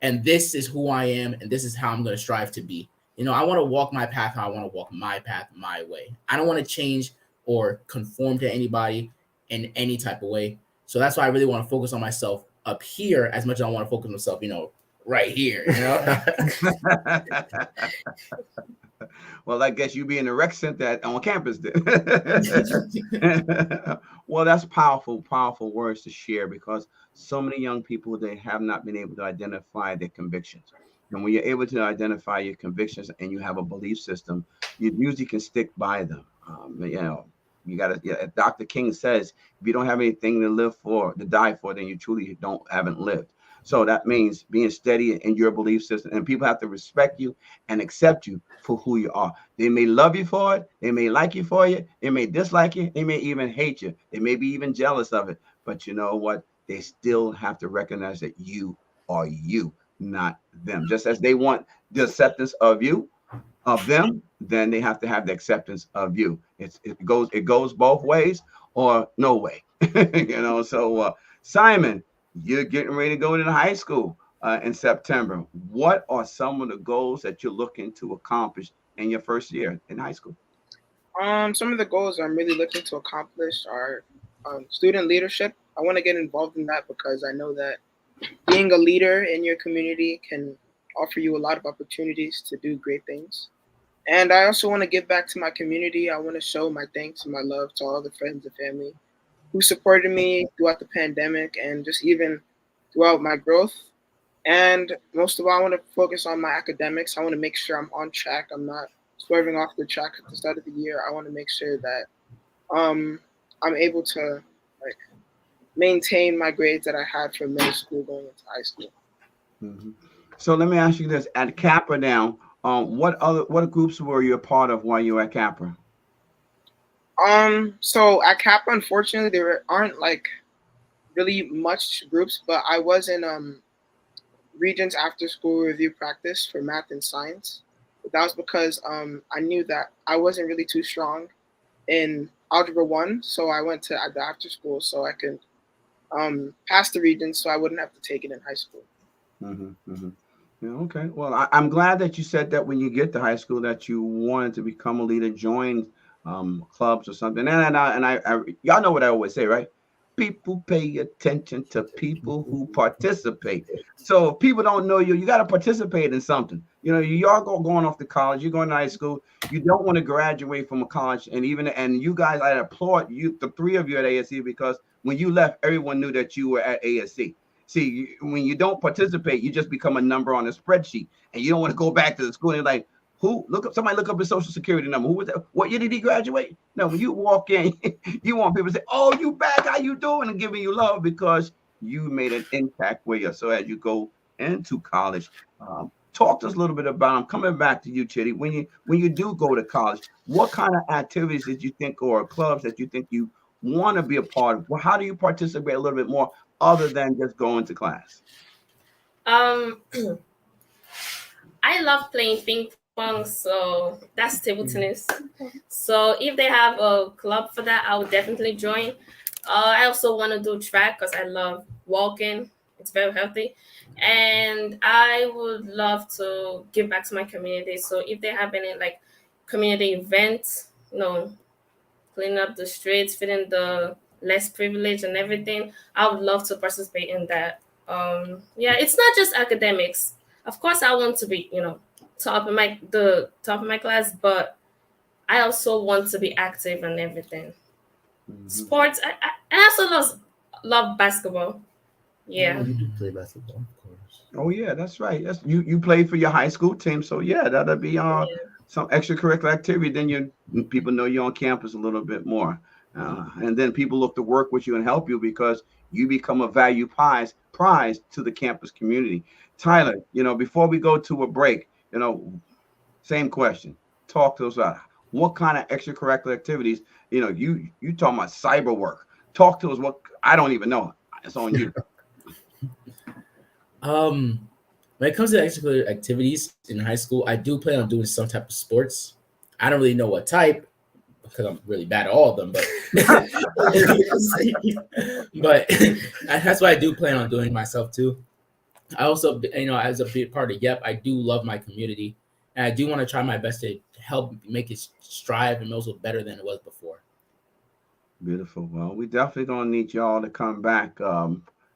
Speaker 6: and this is who I am, and this is how I'm going to strive to be. You know, I want to walk my path how I want to walk my path my way. I don't want to change or conform to anybody in any type of way. So that's why I really want to focus on myself up here as much as I want to focus on myself, you know, right here. You know?
Speaker 1: Well, I guess you be in the rec center on campus then. Well, that's powerful words to share, because so many young people, they have not been able to identify their convictions. And when you're able to identify your convictions and you have a belief system, you usually can stick by them. You know, you got to, Dr. King says, if you don't have anything to die for, then you truly haven't lived. So that means being steady in your belief system, and people have to respect you and accept you for who you are. They may love you for it. They may like you for it. They may dislike you. They may even hate you. They may be even jealous of it. But you know what? They still have to recognize that you are you, not them. Just as they want the acceptance of you, of them, then they have to have the acceptance of you. It goes both ways or no way. You know. So Simon, you're getting ready to go to high school in September. What are some of the goals that you're looking to accomplish in your first year in high school?
Speaker 4: Some of the goals I'm really looking to accomplish are student leadership. I want to get involved in that because I know that being a leader in your community can offer you a lot of opportunities to do great things. And I also want to give back to my community. I want to show my thanks and my love to all the friends and family who supported me throughout the pandemic and just even throughout my growth. And most of all, I want to focus on my academics. I want to make sure I'm on track. I'm not swerving off the track at the start of the year. I want to make sure that I'm able to maintain my grades that I had from middle school going into high school.
Speaker 1: Mm-hmm. So let me ask you this: at Capra now, what groups were you a part of while you were at Capra?
Speaker 4: So at Capra, unfortunately, there aren't really much groups, but I was in Regents after school review practice for math and science. But that was because I knew that I wasn't really too strong in Algebra 1, so I went to the after school so I could pass the Regents, so I wouldn't have to take it in high school.
Speaker 1: Mm-hmm, mm-hmm. Yeah, okay. Well, I'm glad that you said that when you get to high school that you wanted to become a leader, join clubs or something. And I y'all know what I always say, right? People pay attention to people who participate. So if people don't know you, you got to participate in something. You know, you are going off to college, you're going to high school. You don't want to graduate from a college, and you guys, I applaud you, the three of you at ASC, because when you left, everyone knew that you were at ASC. See, when you don't participate, you just become a number on a spreadsheet, and you don't want to go back to the school and you're like, somebody look up his social security number. Who was that? What year did he graduate? No, when you walk in, you want people to say, "Oh, you back? How you doing?" and giving you love because you made an impact with you. So as you go into college, talk to us a little bit about. I'm coming back to you, Chitty. When you do go to college, what kind of activities did you think, or clubs that you think you want to be a part of? Well, how do you participate a little bit more other than just going to class?
Speaker 5: I love playing ping pong, so that's table tennis. So if they have a club for that, I would definitely join. I also want to do track because I love walking. It's very healthy. And I would love to give back to my community. So if they have any community events, clean up the streets, feeding the less privileged and everything, I would love to participate in that. It's not just academics. Of course, I want to be, top of my class, but I also want to be active and everything. Mm-hmm. Sports. I also love basketball. Yeah.
Speaker 3: You do play basketball, of course.
Speaker 1: Oh yeah, that's right. You played for your high school team, so yeah, that'll be some extracurricular activity. Then people know you on campus a little bit more, and then people look to work with you and help you because you become a value prize to the campus community. Tyler, before we go to a break, same question. Talk to us about what kind of extracurricular activities. You talking about cyber work. Talk to us. What I don't even know. It's on you.
Speaker 6: When it comes to extracurricular activities in high school, I do plan on doing some type of sports. I don't really know what type, because I'm really bad at all of them, but but that's what I do plan on doing myself too. I also, as a big part of YEP, I do love my community, and I do want to try my best to help make it strive and also better than it was before.
Speaker 1: Beautiful. Well, we definitely gonna need y'all to come back.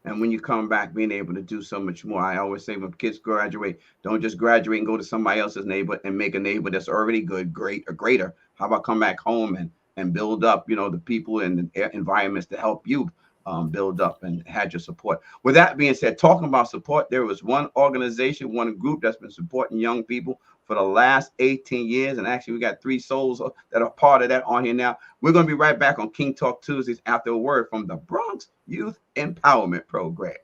Speaker 1: And when you come back, being able to do so much more. I always say when kids graduate, don't just graduate and go to somebody else's neighbor and make a neighbor that's already good, great, or greater. How about come back home and build up, the people and the environments to help you build up and had your support. With that being said, talking about support, there was one organization, one group that's been supporting young people for the last 18 years. And actually, we got 3 souls that are part of that on here now. We're going to be right back on King Talk Tuesdays after a word from the Bronx Youth Empowerment Program.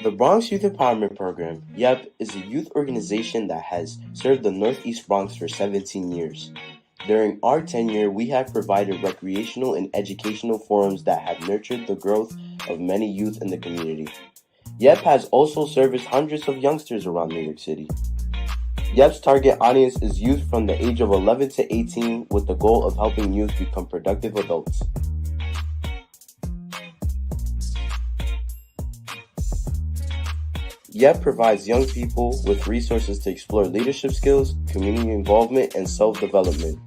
Speaker 12: The Bronx Youth Empowerment Program, YEP, is a youth organization that has served the Northeast Bronx for 17 years. During our tenure, we have provided recreational and educational forums that have nurtured the growth of many youth in the community. YEP has also serviced hundreds of youngsters around New York City. YEP's target audience is youth from the age of 11 to 18 with the goal of helping youth become productive adults. YEP provides young people with resources to explore leadership skills, community involvement, and self-development.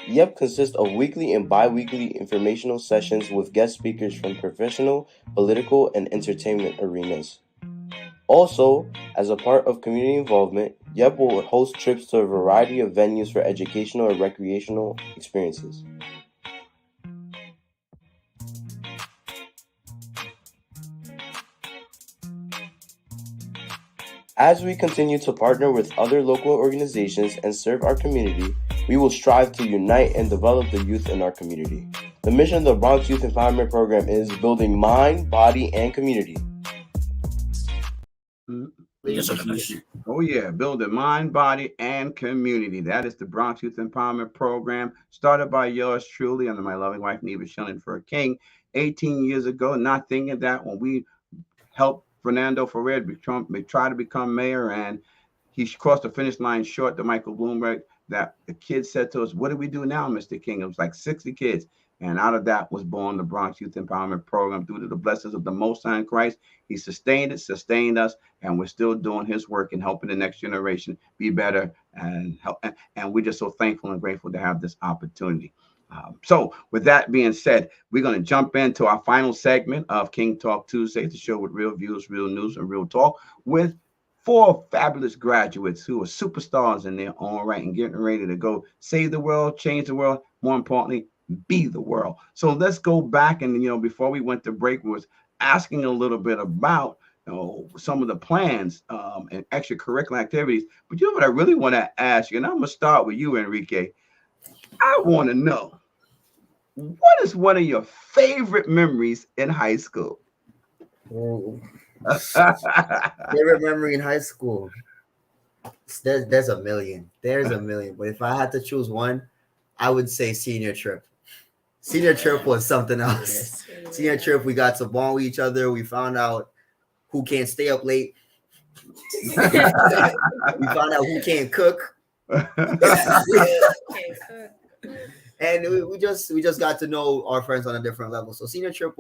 Speaker 12: YEP consists of weekly and bi-weekly informational sessions with guest speakers from professional, political, and entertainment arenas. Also, as a part of community involvement, YEP will host trips to a variety of venues for educational and recreational experiences. As we continue to partner with other local organizations and serve our community, we will strive to unite and develop the youth in our community. The mission of the Bronx Youth Empowerment Program is building mind, body, and community.
Speaker 1: Oh yeah, building mind, body, and community. That is the Bronx Youth Empowerment Program, started by yours truly under my loving wife, Neva Shillenford King, 18 years ago. Not thinking that when we helped Fernando Ferrer try to become mayor, and he crossed the finish line short to Michael Bloomberg, that the kids said to us, "What do we do now, Mr. King?" It was like 60 kids. And out of that was born the Bronx Youth Empowerment Program. Due to the blessings of the Most High in Christ, he sustained us, and we're still doing his work and helping the next generation be better and help. And we're just so thankful and grateful to have this opportunity. So with that being said, we're going to jump into our final segment of King Talk Tuesday, the show with real views, real news, and real talk with 4 fabulous graduates who are superstars in their own right and getting ready to go save the world, change the world, more importantly, be the world. So let's go back and, before we went to break, we was asking a little bit about some of the plans and extracurricular activities. But what I really want to ask you, and I'm going to start with you, Enrique. I want to know, what is one of your favorite memories in high school?
Speaker 3: Favorite memory in high school? There's a million. But if I had to choose one, I would say senior trip. Senior trip was something else. Senior trip, we got to bond with each other. We found out who can't stay up late. We found out who can't cook. And we just got to know our friends on a different level. So senior trip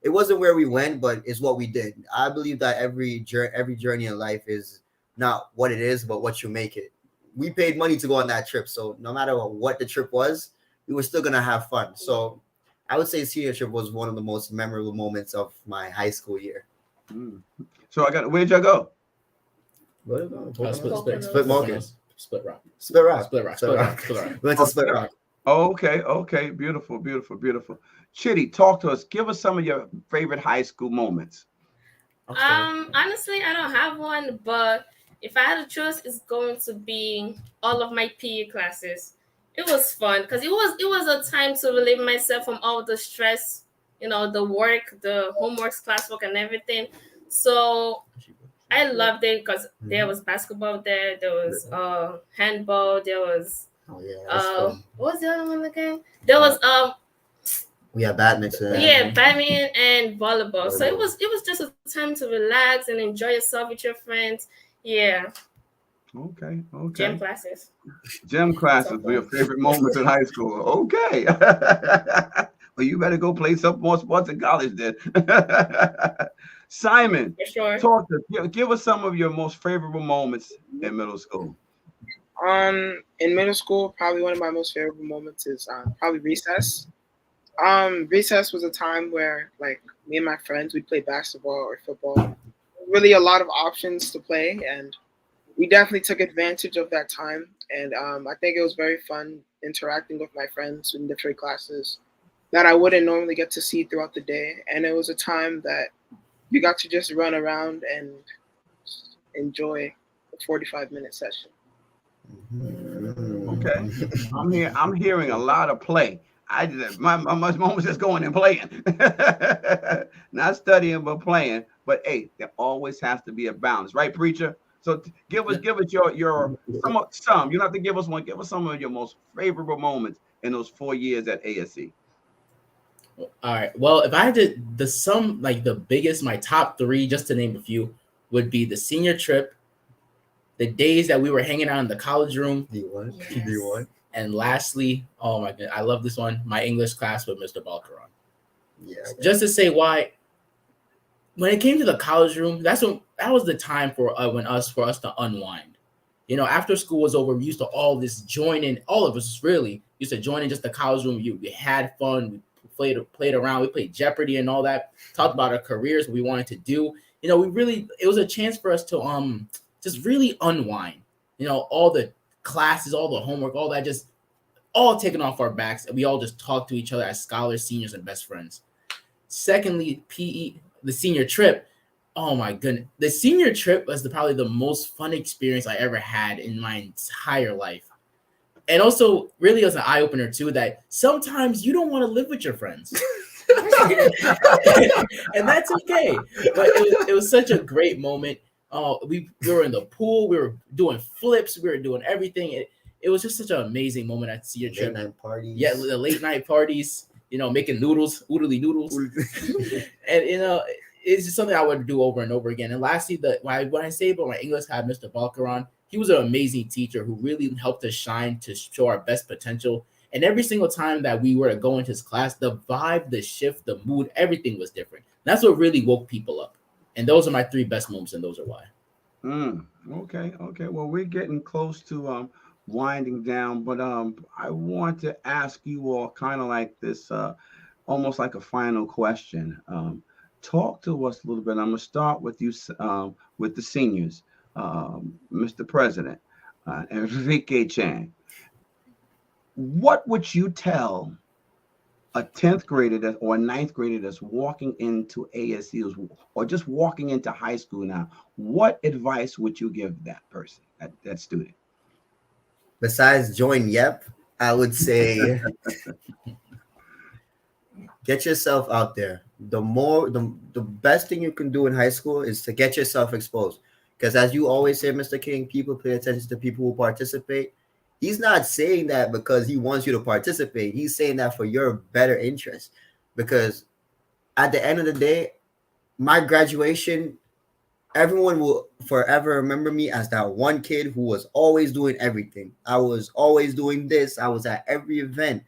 Speaker 3: it wasn't where we went, but it's what we did. I believe that every journey in life is not what it is, but what you make it. We paid money to go on that trip, so no matter what the trip was, we were still gonna have fun. So I would say senior trip was one of the most memorable moments of my high school year.
Speaker 1: So where'd y'all go?
Speaker 3: Split Rock.
Speaker 1: We went to Split Rock. Okay. Beautiful. Chitty, talk to us. Give us some of your favorite high school moments.
Speaker 5: Honestly, I don't have one, but if I had to choose, it's going to be all of my PE classes. It was fun because it was a time to relieve myself from all the stress, the work, the homeworks, classwork, and everything. So I loved it because there was basketball there was handball, there was what was the other one again? There was
Speaker 3: we had badminton.
Speaker 5: Yeah, badminton and volleyball. So it was just a time to relax and enjoy yourself with your friends. Yeah.
Speaker 1: Okay. Okay.
Speaker 5: Gym classes.
Speaker 1: Gym classes were your favorite moments in high school. Okay. Well, you better go play some more sports in college then. Simon,
Speaker 5: For sure.
Speaker 1: give us some of your most favorable moments in middle school.
Speaker 4: In middle school, probably one of my most favorable moments is probably recess. Recess was a time where, like, me and my friends, we'd play basketball or football. Really a lot of options to play, and we definitely took advantage of that time. And I think it was very fun interacting with my friends in different classes that I wouldn't normally get to see throughout the day. And it was a time that you got to just run around and enjoy a 45-minute session.
Speaker 1: Okay. I'm hearing a lot of play. My moments just going and playing. Not studying but playing. But hey, there always has to be a balance, right, preacher? So give us your some. You don't have to give us one. Give us some of your most favorable moments in those 4 years at ASC.
Speaker 6: All right. Well, if I had to the biggest, my top three, just to name a few, would be the senior trip, the days that we were hanging out in the college room,
Speaker 3: D1.
Speaker 6: And lastly, oh my god, I love this one, my English class with Mr. Balcaron.
Speaker 3: Yeah.
Speaker 6: Just to say why, when it came to the college room, that was the time for us to unwind. You know, after school was over, we used to all of us really used to join in just the college room. We had fun, we played around, we played Jeopardy and all that, talked about our careers, what we wanted to do. You know, it was a chance for us to just really unwind. You know, all the classes, all the homework, all that, just all taken off our backs, and we all just talk to each other as scholars, seniors, and best friends. Secondly, PE, the senior trip. Oh my goodness, the senior trip was probably the most fun experience I ever had in my entire life, and also really was an eye opener too that sometimes you don't want to live with your friends. And that's okay, but it was such a great moment. We were in the pool, we were doing flips, we were doing everything. It was just such an amazing moment at senior trip.
Speaker 3: Late night parties.
Speaker 6: Yeah, the late night parties, you know, making noodles, oodly noodles. And you know, it's just something I would do over and over again. And lastly, when I say about my English class, Mr. Balcaron, he was an amazing teacher who really helped us shine to show our best potential. And every single time that we were to go into his class, the vibe, the shift, the mood, everything was different. That's what really woke people up. And those are my three best moments, and those are why.
Speaker 1: Okay. Well, we're getting close to winding down, but I want to ask you all kind of like this, almost like a final question. Talk to us a little bit. I'm going to start with you, with the seniors, Mr. President, Enrique Chan. What would you tell a 10th grader or a 9th grader that's walking into ASC or just walking into high school now? What advice would you give that person, that student?
Speaker 3: Besides join YEP, I would say get yourself out there. The best thing you can do in high school is to get yourself exposed. Because as you always say, Mr. King, people pay attention to people who participate. He's not saying that because he wants you to participate. He's saying that for your better interest. Because at the end of the day, my graduation, everyone will forever remember me as that one kid who was always doing everything. I was always doing this. I was at every event.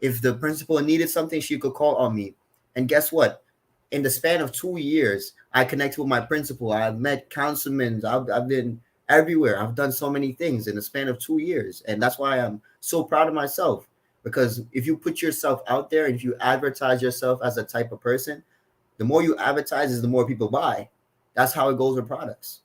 Speaker 3: If the principal needed something, she could call on me. And guess what? In the span of 2 years, I connected with my principal. I've met councilmen. I've been everywhere. I've done so many things in the span of 2 years. And that's why I'm so proud of myself. Because if you put yourself out there and if you advertise yourself as a type of person, the more you advertise is the more people buy. That's how it goes with products.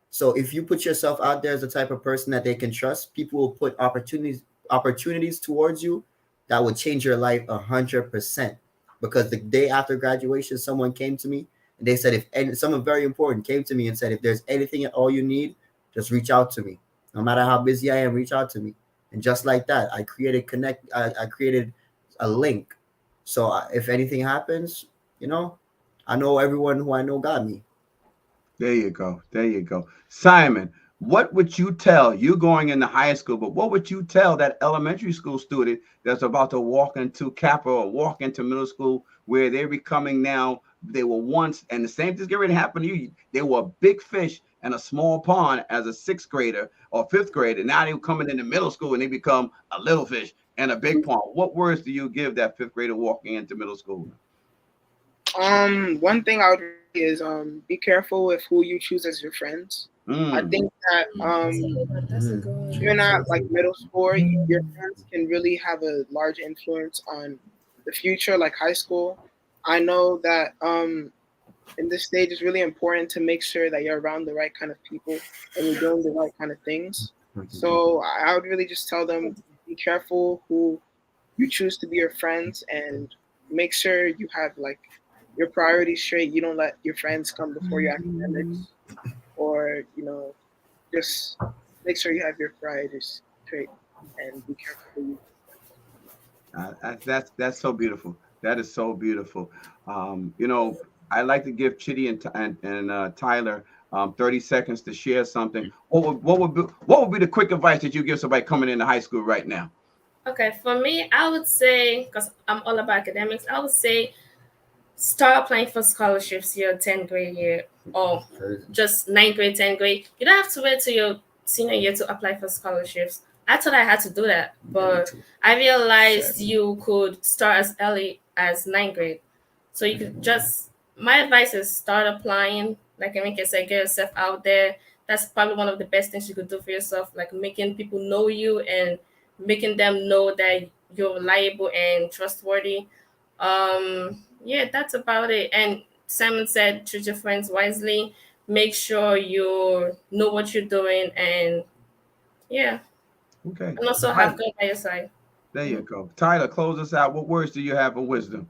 Speaker 3: So if you put yourself out there as the type of person that they can trust, people will put opportunities towards you that would change your life 100%. Because the day after graduation, someone came to me and they said, someone very important came to me and said, if there's anything at all you need, just reach out to me. No matter how busy I am, reach out to me. And just like that, I created I created a link. So if anything happens, you know, I know everyone who I know got me.
Speaker 1: There you go. Simon, what would you tell, you going into high school, but what would you tell that elementary school student that's about to walk into Kappa or walk into middle school where they're becoming now they were once, and the same thing's getting ready to happen to you. They were a big fish in a small pond as a sixth grader or fifth grader. Now they're coming into middle school and they become a little fish in a big pond. What words do you give that fifth grader walking into middle school?
Speaker 4: One thing I would say is be careful with who you choose as your friends. I think that you're not like middle school, your friends can really have a large influence on the future, like high school. I know that in this stage it's really important to make sure that you're around the right kind of people and you're doing the right kind of things. So I would really just tell them, be careful who you choose to be your friends, and make sure you have like your priorities straight. You don't let your friends come before your academics, or just make sure you have your priorities straight and be careful who you.
Speaker 1: That's so beautiful. That is so beautiful. I like to give Chitty and Tyler 30 seconds to share something. What would be the quick advice that you give somebody coming into high school right now?
Speaker 5: Okay, for me, I would say, because I'm all about academics, I would say start applying for scholarships your 10th grade year, or just 9th grade, 10th grade. You don't have to wait till your senior year to apply for scholarships. I thought I had to do that, but I realized you could start as early as 9th grade. So you could my advice is start applying. Like Emeka said, get yourself out there. That's probably one of the best things you could do for yourself, like making people know you and making them know that you're reliable and trustworthy. Yeah, that's about it. And Simon said, treat your friends wisely. Make sure you know what you're doing, and yeah.
Speaker 1: Okay.
Speaker 5: And also have God by your side.
Speaker 1: There you go. Tyler, close us out. What words do you have of wisdom?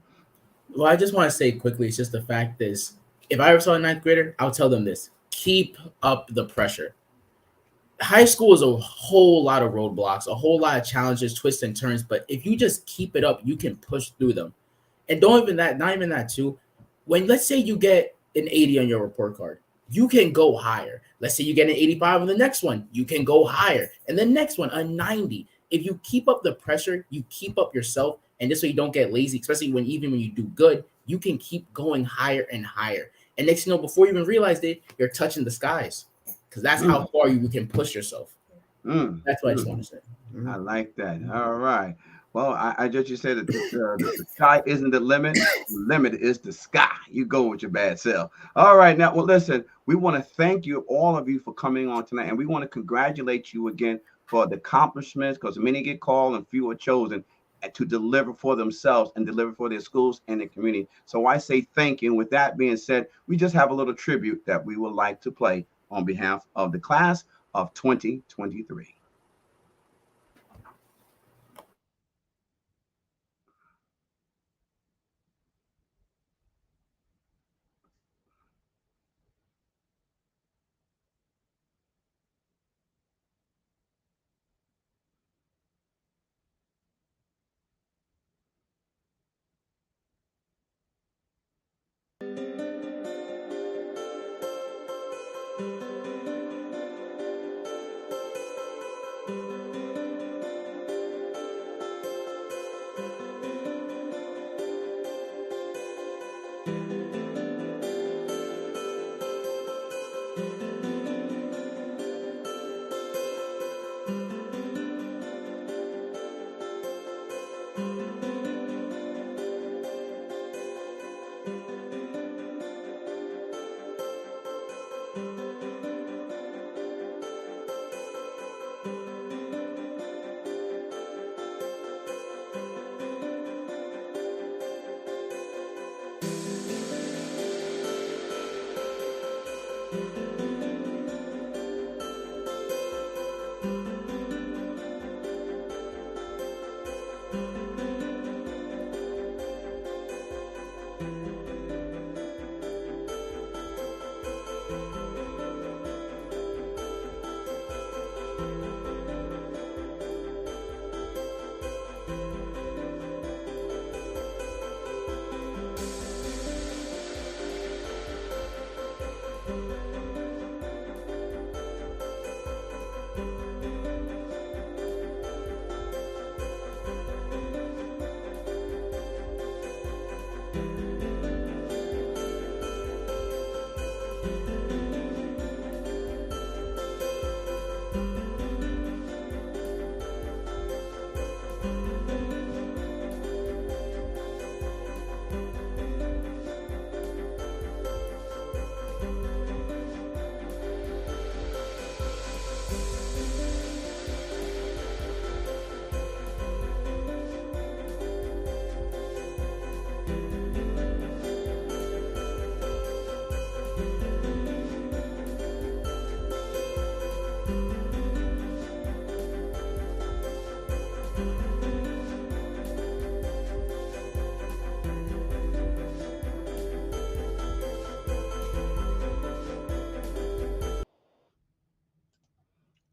Speaker 6: Well, I just want to say quickly, it's just the fact is, if I ever saw a 9th grader, I'll tell them this: keep up the pressure. High school is a whole lot of roadblocks, a whole lot of challenges, twists and turns. But if you just keep it up, you can push through them. And not even that too. When, let's say you get an 80 on your report card, you can go higher. Let's say you get an 85 on the next one, you can go higher. And the next one, a 90. If you keep up the pressure, you keep up yourself. And this way you don't get lazy, especially even when you do good, you can keep going higher and higher. And next, before you even realize it, you're touching the skies, because that's how far you can push yourself. That's what I just want to say.
Speaker 1: I like that. All right. Well, I just said that the sky isn't the limit. The limit is the sky. You go with your bad self. All right. Now, well, listen, we want to thank you, all of you, for coming on tonight. And we want to congratulate you again for the accomplishments, because many get called and few are chosen to deliver for themselves and deliver for their schools and their community. So I say thank you. And with that being said, we just have a little tribute that we would like to play on behalf of the class of 2023.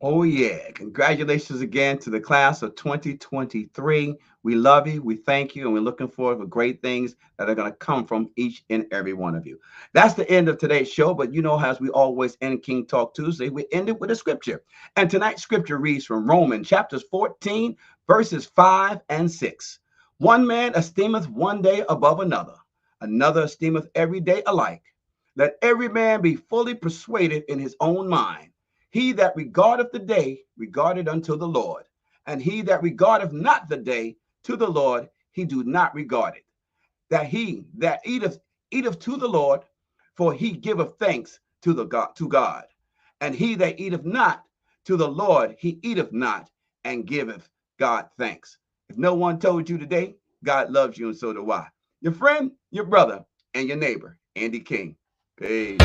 Speaker 1: Oh, yeah. Congratulations again to the class of 2023. We love you. We thank you. And we're looking forward to great things that are going to come from each and every one of you. That's the end of today's show. But you know, as we always end King Talk Tuesday, we end it with a scripture. And tonight's scripture reads from Romans chapters 14, verses 5 and 6. One man esteemeth one day above another, another esteemeth every day alike. Let every man be fully persuaded in his own mind. He that regardeth the day regardeth unto the Lord, and he that regardeth not the day to the Lord, he do not regard it. That he that eateth to the Lord, for he giveth thanks to God. And he that eateth not to the Lord, he eateth not, and giveth God thanks. If no one told you today, God loves you, and so do I. Your friend, your brother, and your neighbor, Andy King. Peace.